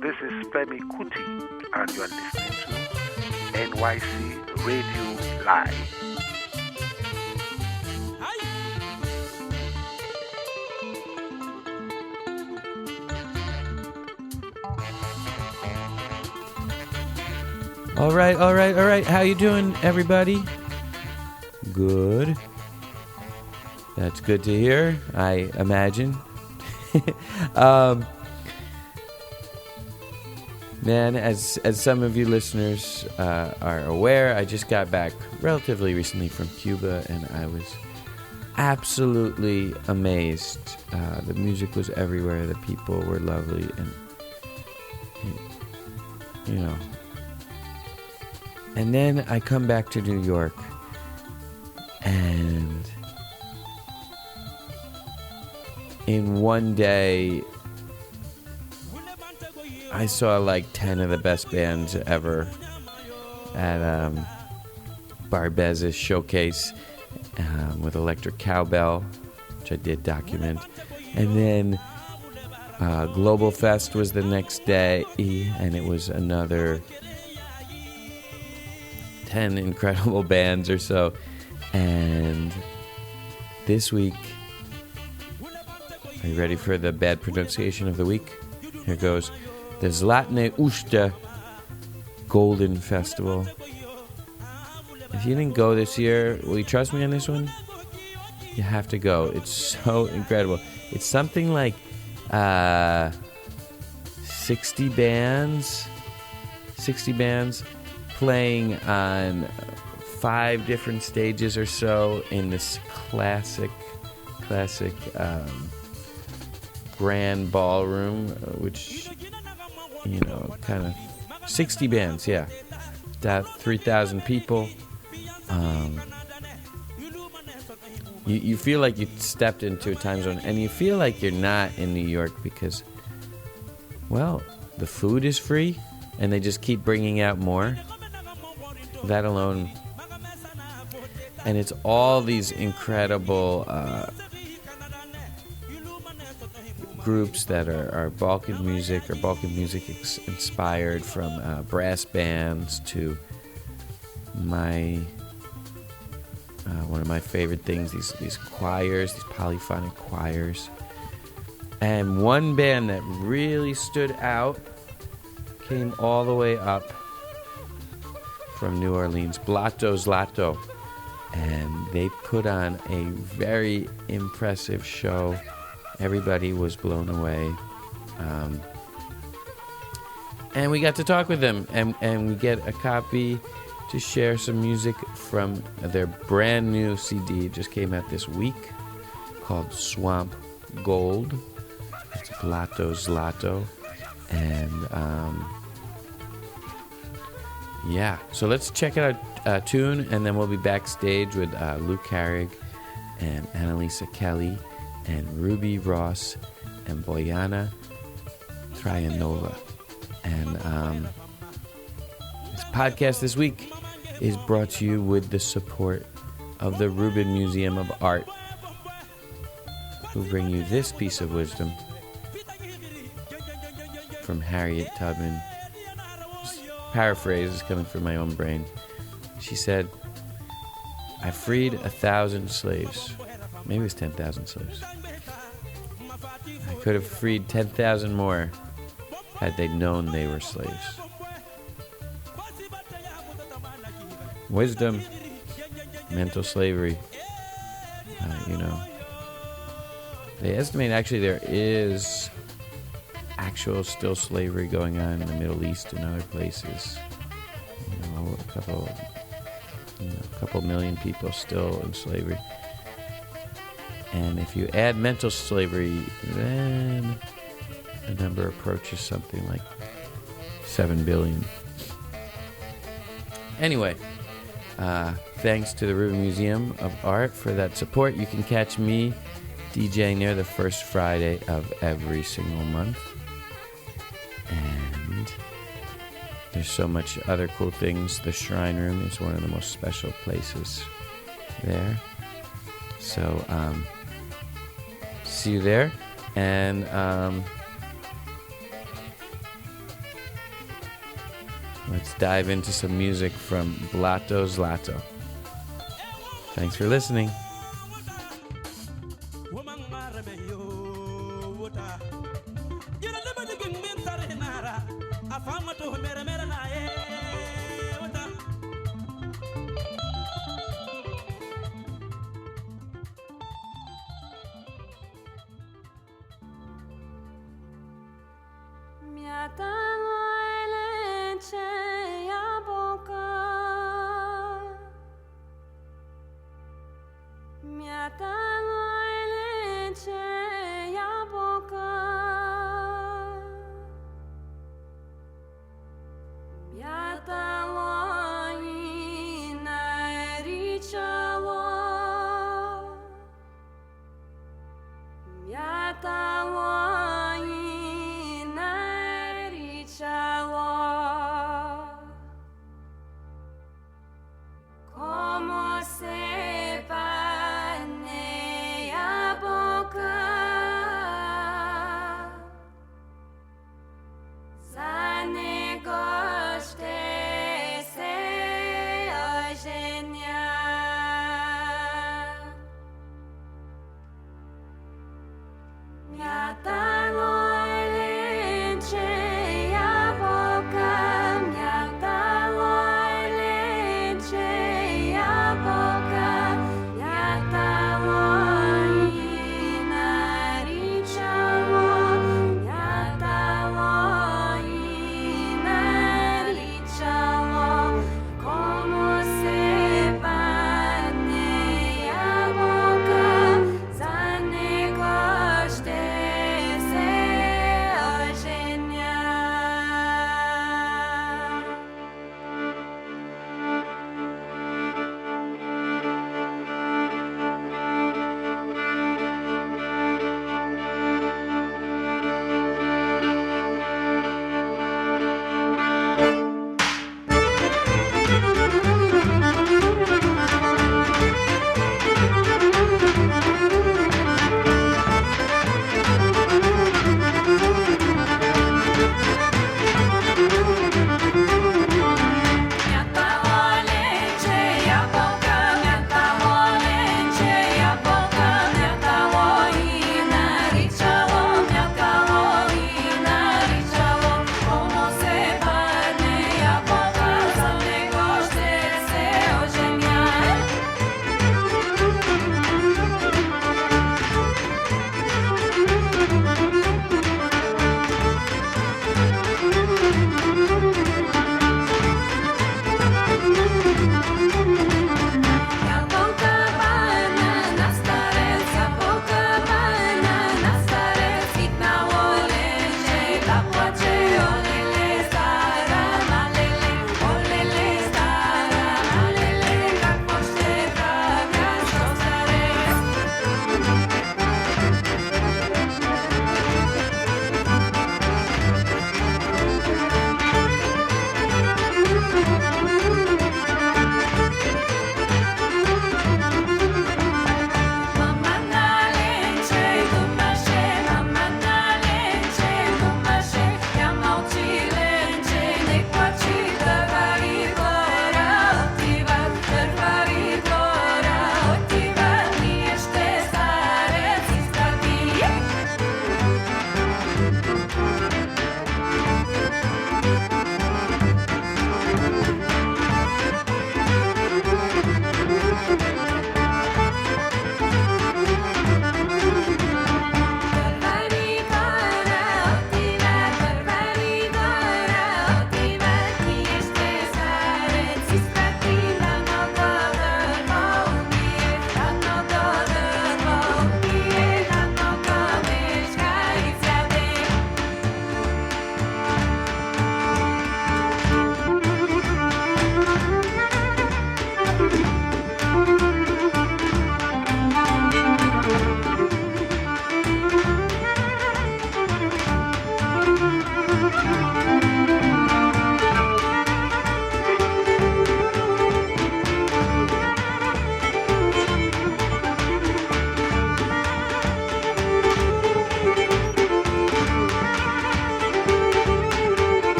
This is Femi Kuti, and you are listening to NYC Radio Live. All right. How you doing, everybody? Good. That's good to hear, I imagine. Man, as some of you listeners are aware, I just got back relatively recently from Cuba, and I was absolutely amazed. The music was everywhere. The people were lovely, and you know. And then I come back to New York, and in one day, I saw like 10 of the best bands ever at Barbez's showcase with Electric Cowbell, which I did document. And then Global Fest was the next day, and it was another 10 incredible bands or so. And this week, are you ready for the bad pronunciation of the week? Here goes. The Zlatne Ushta Golden Festival. If you didn't go this year, will you trust me on this one? You have to go. It's so incredible. It's something like 60 bands playing on 5 different stages or so in this classic grand ballroom, which, you know, kind of 60 bands, yeah. That 3,000 people. You feel like you stepped into a time zone, and you feel like you're not in New York because, well, the food is free, and they just keep bringing out more. That alone. And it's all these incredible groups that are Balkan music or Balkan music inspired, from brass bands to one of my favorite things, these choirs, these polyphonic choirs. And one band that really stood out came all the way up from New Orleans, Blato Zlato. And they put on a very impressive show. Everybody was blown away. And we got to talk with them, and we get a copy to share some music from their brand new CD. It just came out this week, called Swamp Gold. It's Blato Zlato. And yeah, so let's check out a tune, and then we'll be backstage with Lou Carrig and Annalisa Kelly and Ruby Ross and Boyanna Trayanova. And this podcast this week is brought to you with the support of the Rubin Museum of Art, who bring you this piece of wisdom from Harriet Tubman. Paraphrase is coming from my own brain. She said, I freed 1,000 slaves. Maybe it's 10,000 slaves. I could have freed 10,000 more had they known they were slaves. Wisdom, mental slavery. They estimate actually there is actual still slavery going on in the Middle East and other places. A couple million people still in slavery. And if you add mental slavery, then the number approaches something like 7 billion. Anyway, thanks to the Rubin Museum of Art for that support. You can catch me DJing there the first Friday of every single month. And there's so much other cool things. The Shrine Room is one of the most special places there. So, see you there. And Let's dive into some music from Blato Zlato. Thanks for listening.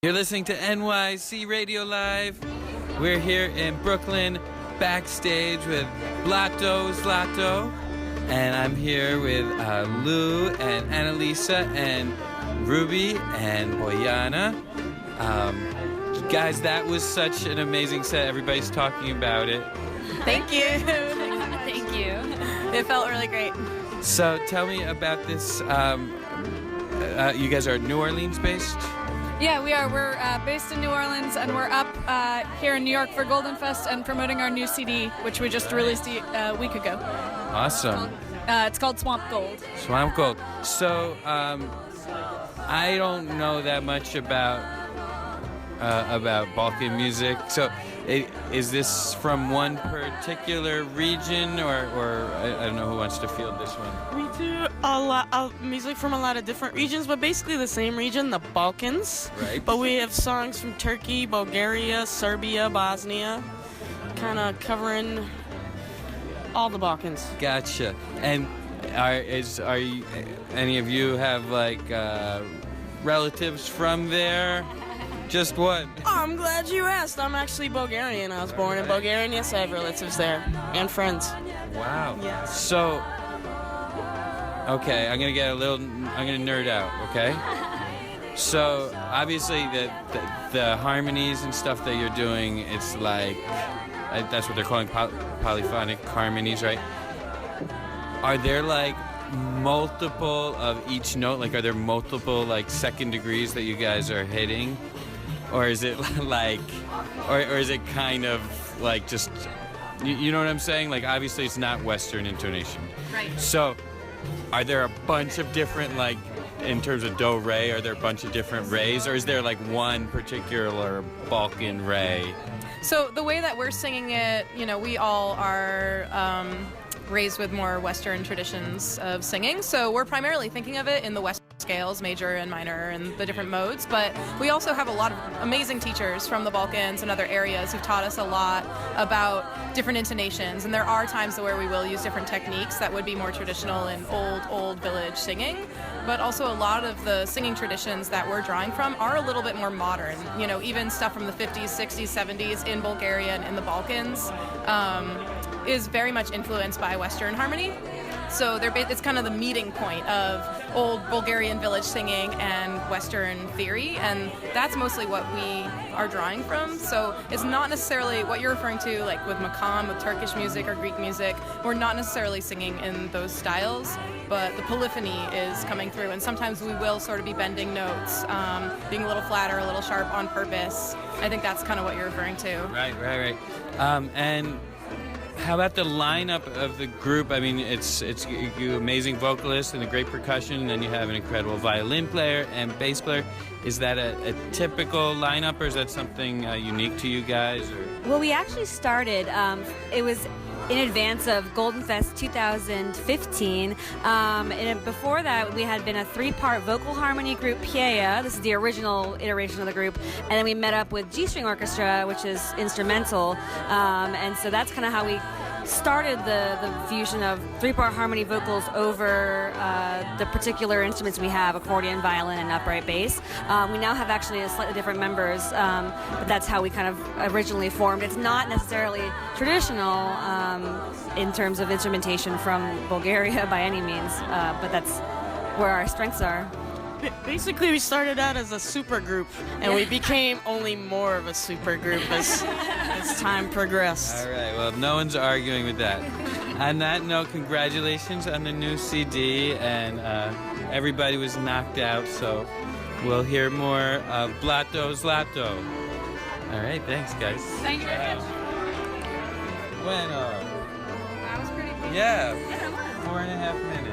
You're listening to NYC Radio Live. We're here in Brooklyn, backstage with Blato Zlato. And I'm here with Lou and Annalisa and Ruby and Boyanna. Guys, that was such an amazing set. Everybody's talking about it. Thank you. Thank you. It felt really great. So tell me about this. You guys are New Orleans based? Yeah, we are. We're based in New Orleans, and we're up here in New York for Golden Fest and promoting our new CD, which we just released a week ago. Awesome. It's called Swamp Gold. Swamp Gold. So I don't know that much about Balkan music. So is this from one particular region, or I don't know who wants to field this one? We do a lot of music from a lot of different regions, but basically the same region, the Balkans. Right. But we have songs from Turkey, Bulgaria, Serbia, Bosnia, kind of covering all the Balkans. Gotcha. And are you, any of you have like relatives from there? Just one. Oh, I'm glad you asked. I'm actually Bulgarian. I was born in Bulgaria, and yes, I have relatives there and friends. Wow. Yes. So, okay, I'm gonna nerd out. Okay. So obviously the harmonies and stuff that you're doing, it's like that's what they're calling polyphonic harmonies, right? Are there like multiple of each note? Like, are there multiple like second degrees that you guys are hitting? Or is it like, or is it kind of like just, you know what I'm saying? Like, obviously it's not Western intonation. Right. So, are there a bunch of different, like, in terms of do, re, are there a bunch of different re's? Or is there like one particular Balkan re? So the way that we're singing it, you know, we all are raised with more Western traditions of singing. So we're primarily thinking of it in the Western scales, major and minor, and the different modes. But we also have a lot of amazing teachers from the Balkans and other areas who've taught us a lot about different intonations. And there are times where we will use different techniques that would be more traditional in old village singing. But also a lot of the singing traditions that we're drawing from are a little bit more modern. You know, even stuff from the 50s, 60s, 70s in Bulgaria and in the Balkans is very much influenced by Western harmony. So it's kind of the meeting point of old Bulgarian village singing and Western theory, and that's mostly what we are drawing from. So it's not necessarily what you're referring to, like with makam, with Turkish music or Greek music. We're not necessarily singing in those styles, but the polyphony is coming through, and sometimes we will sort of be bending notes, being a little flatter, a little sharp on purpose. I think that's kind of what you're referring to. Right. And how about the lineup of the group? I mean, it's you amazing vocalist and a great percussion, and then you have an incredible violin player and bass player. Is that a typical lineup, or is that something unique to you guys? Or? Well, we actually started, it was in advance of Golden Fest 2015. And before that, we had been a 3-part vocal harmony group, Piea. This is the original iteration of the group. And then we met up with G-string orchestra, which is instrumental. And so that's kind of how we started the fusion of 3-part harmony vocals over the particular instruments we have, accordion, violin, and upright bass. We now have actually slightly different members, but that's how we kind of originally formed. It's not necessarily traditional in terms of instrumentation from Bulgaria by any means, but that's where our strengths are. Basically, we started out as a super group, and we became only more of a super group as time progressed. All right, well, no one's arguing with that. On that note, congratulations on the new CD, and everybody was knocked out, so we'll hear more of Blato Zlato. All right, thanks, guys. Thank you very much. Bueno. That was pretty cool. Yeah, 4.5 minutes.